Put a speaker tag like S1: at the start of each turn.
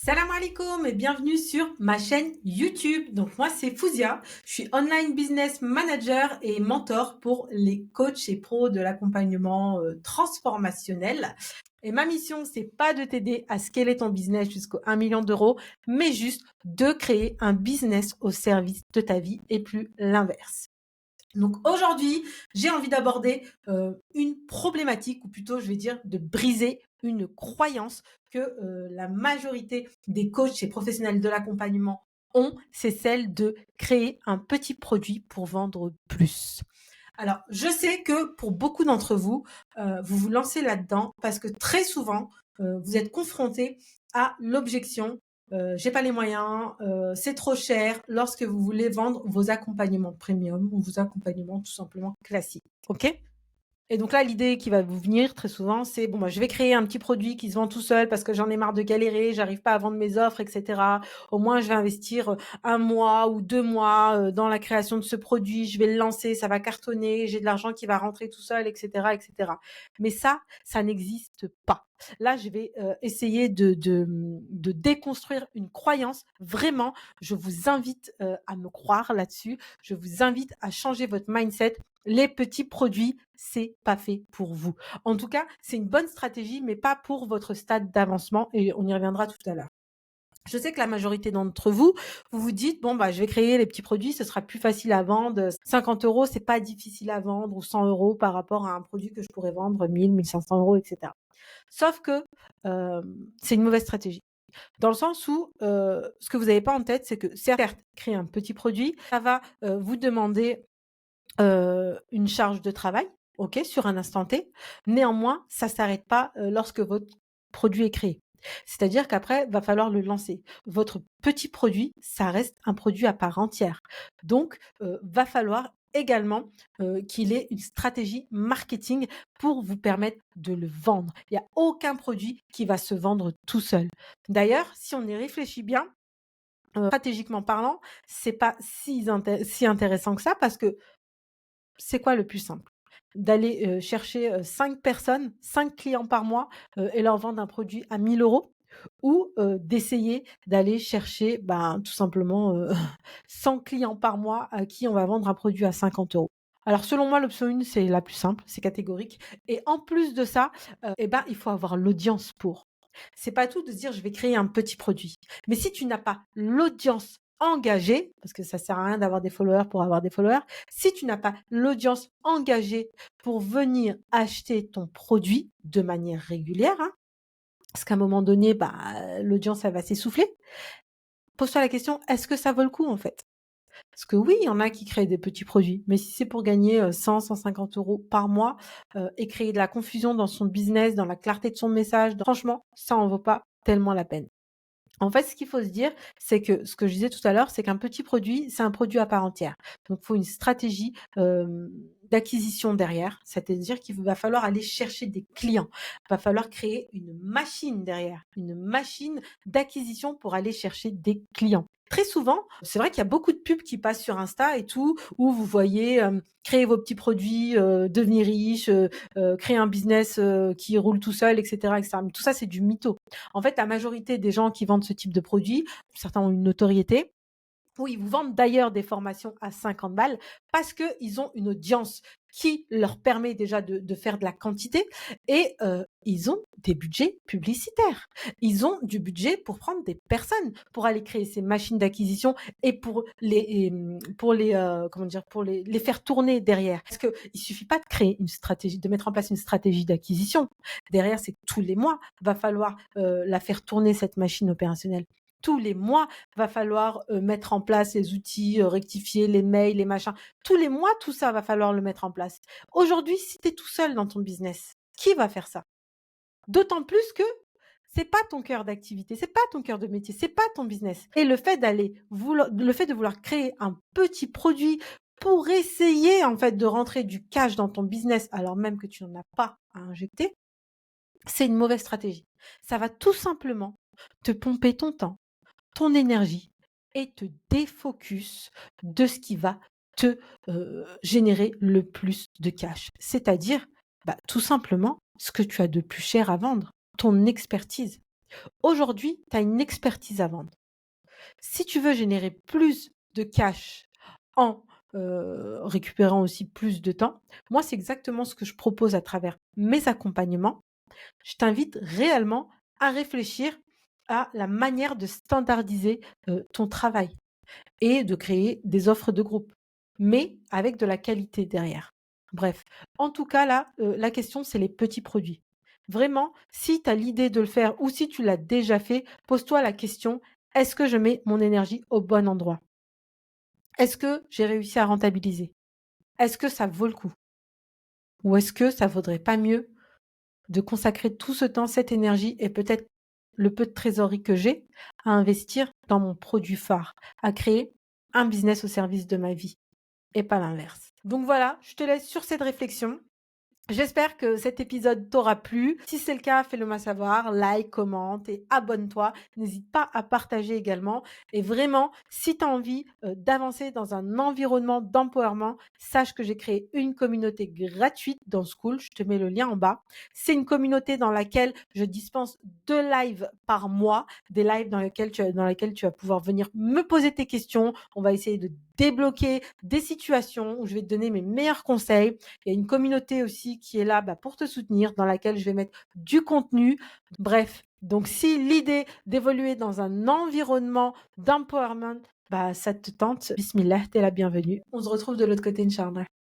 S1: Salam alaikum et bienvenue sur ma chaîne YouTube. Donc moi c'est Fouzia, je suis online business manager et mentor pour les coachs et pros de l'accompagnement transformationnel. Et ma mission c'est pas de t'aider à scaler ton business jusqu'au 1 million d'euros, mais juste de créer un business au service de ta vie et plus l'inverse. Donc aujourd'hui, j'ai envie d'aborder une problématique, ou plutôt je vais dire de briser une croyance que la majorité des coachs et professionnels de l'accompagnement ont, c'est celle de créer un petit produit pour vendre plus. Alors, je sais que pour beaucoup d'entre vous, vous vous lancez là-dedans parce que très souvent, vous êtes confrontés à l'objection j'ai pas les moyens, c'est trop cher lorsque vous voulez vendre vos accompagnements premium ou vos accompagnements tout simplement classiques. OK? Et donc là, l'idée qui va vous venir très souvent, c'est bon, bah, je vais créer un petit produit qui se vend tout seul parce que j'en ai marre de galérer, j'arrive pas à vendre mes offres, etc. Au moins, je vais investir 1 mois ou 2 mois dans la création de ce produit, je vais le lancer, ça va cartonner, j'ai de l'argent qui va rentrer tout seul, etc., etc. Mais ça n'existe pas. Là, je vais essayer de déconstruire une croyance. Vraiment, je vous invite à me croire là-dessus. Je vous invite à changer votre mindset. Les petits produits, c'est pas fait pour vous. En tout cas, c'est une bonne stratégie, mais pas pour votre stade d'avancement et on y reviendra tout à l'heure. Je sais que la majorité d'entre vous, vous vous dites, bon, bah, je vais créer les petits produits, ce sera plus facile à vendre. 50 euros, c'est pas difficile à vendre ou 100 euros par rapport à un produit que je pourrais vendre 1000, 1500 euros, etc. Sauf que c'est une mauvaise stratégie. Dans le sens où ce que vous n'avez pas en tête, c'est que certes, créer un petit produit, ça va vous demander une charge de travail, OK, sur un instant T. Néanmoins, ça s'arrête pas, lorsque votre produit est créé. C'est-à-dire qu'après, va falloir le lancer. Votre petit produit, ça reste un produit à part entière. Donc, va falloir également, qu'il ait une stratégie marketing pour vous permettre de le vendre. Il y a aucun produit qui va se vendre tout seul. D'ailleurs, si on y réfléchit bien, stratégiquement parlant, c'est pas si intéressant que ça parce que c'est quoi le plus simple? D'aller, chercher, 5 personnes, 5 clients par mois, et leur vendre un produit à 1 000 € ou, d'essayer d'aller chercher, ben, tout simplement, 100 clients par mois à qui on va vendre un produit à 50 €. Alors selon moi, l'option 1, c'est la plus simple, c'est catégorique et en plus de ça, et ben, il faut avoir l'audience pour. C'est pas tout de se dire: «Je vais créer un petit produit». Mais si tu n'as pas l'audience engagée, parce que ça sert à rien d'avoir des followers pour avoir des followers, si tu n'as pas l'audience engagée pour venir acheter ton produit de manière régulière, hein, parce qu'à un moment donné, bah, l'audience, elle va s'essouffler. Pose-toi la question: «Est-ce que ça vaut le coup, en fait?» Parce que oui, il y en a qui créent des petits produits, mais si c'est pour gagner, 100-150 € par mois, et créer de la confusion dans son business, dans la clarté de son message, franchement, ça en vaut pas tellement la peine. En fait, ce qu'il faut se dire, c'est que ce que je disais tout à l'heure, c'est qu'un petit produit, c'est un produit à part entière. Donc, il faut une stratégie d'acquisition derrière, c'est-à-dire qu'il va falloir aller chercher des clients. Il va falloir créer une machine derrière, une machine d'acquisition pour aller chercher des clients. Très souvent, c'est vrai qu'il y a beaucoup de pubs qui passent sur Insta et tout, où vous voyez créer vos petits produits, devenir riche, créer un business qui roule tout seul, etc., etc. Mais tout ça, c'est du mytho. En fait, la majorité des gens qui vendent ce type de produit, certains ont une notoriété. Oui, ils vous vendent d'ailleurs des formations à 50 balles parce qu'ils ont une audience qui leur permet déjà de faire de la quantité et ils ont des budgets publicitaires. Ils ont du budget pour prendre des personnes, pour aller créer ces machines d'acquisition et pour les, comment dire? Pour les faire tourner derrière. Parce qu'il suffit pas de créer une stratégie, de mettre en place une stratégie d'acquisition. Derrière, c'est que tous les mois, va falloir, la faire tourner cette machine opérationnelle. Tous les mois, va falloir, mettre en place les outils, rectifier les mails, les machins. Tous les mois, tout ça va falloir le mettre en place. Aujourd'hui, si tu es tout seul dans ton business, qui va faire ça? D'autant plus que c'est pas ton cœur d'activité, c'est pas ton cœur de métier, c'est pas ton business et le fait de vouloir créer un petit produit pour essayer, en fait, de rentrer du cash dans ton business alors même que tu n'en as pas à injecter, c'est une mauvaise stratégie. Ça va tout simplement te pomper ton temps, ton énergie et te défocus de ce qui va te générer le plus de cash. C'est-à-dire, bah, tout simplement, ce que tu as de plus cher à vendre, ton expertise. Aujourd'hui, tu as une expertise à vendre. Si tu veux générer plus de cash en, récupérant aussi plus de temps, moi, c'est exactement ce que je propose à travers mes accompagnements. Je t'invite réellement à réfléchir à la manière de standardiser, ton travail et de créer des offres de groupe, mais avec de la qualité derrière. Bref, en tout cas là, la question c'est les petits produits. Vraiment, si tu as l'idée de le faire ou si tu l'as déjà fait, pose-toi la question: «Est-ce que je mets mon énergie au bon endroit? Est-ce que j'ai réussi à rentabiliser? Est-ce que ça vaut le coup? Ou est-ce que ça vaudrait pas mieux de consacrer tout ce temps, cette énergie et peut-être le peu de trésorerie que j'ai à investir dans mon produit phare, à créer un business au service de ma vie et pas l'inverse. Donc voilà, je te laisse sur cette réflexion. J'espère que cet épisode t'aura plu. Si c'est le cas, fais-le moi savoir, like, commente et abonne-toi. N'hésite pas à partager également. Et vraiment, si tu as envie d'avancer dans un environnement d'empowerment, sache que j'ai créé une communauté gratuite dans School. Je te mets le lien en bas. C'est une communauté dans laquelle je dispense 2 lives par mois, des lives dans lesquels tu vas pouvoir venir me poser tes questions. On va essayer de débloquer des situations où je vais te donner mes meilleurs conseils. Il y a une communauté aussi qui est là pour te soutenir, dans laquelle je vais mettre du contenu. Bref, donc si l'idée d'évoluer dans un environnement d'empowerment, ça te tente, bismillah, t'es la bienvenue. On se retrouve de l'autre côté, Inch'Allah.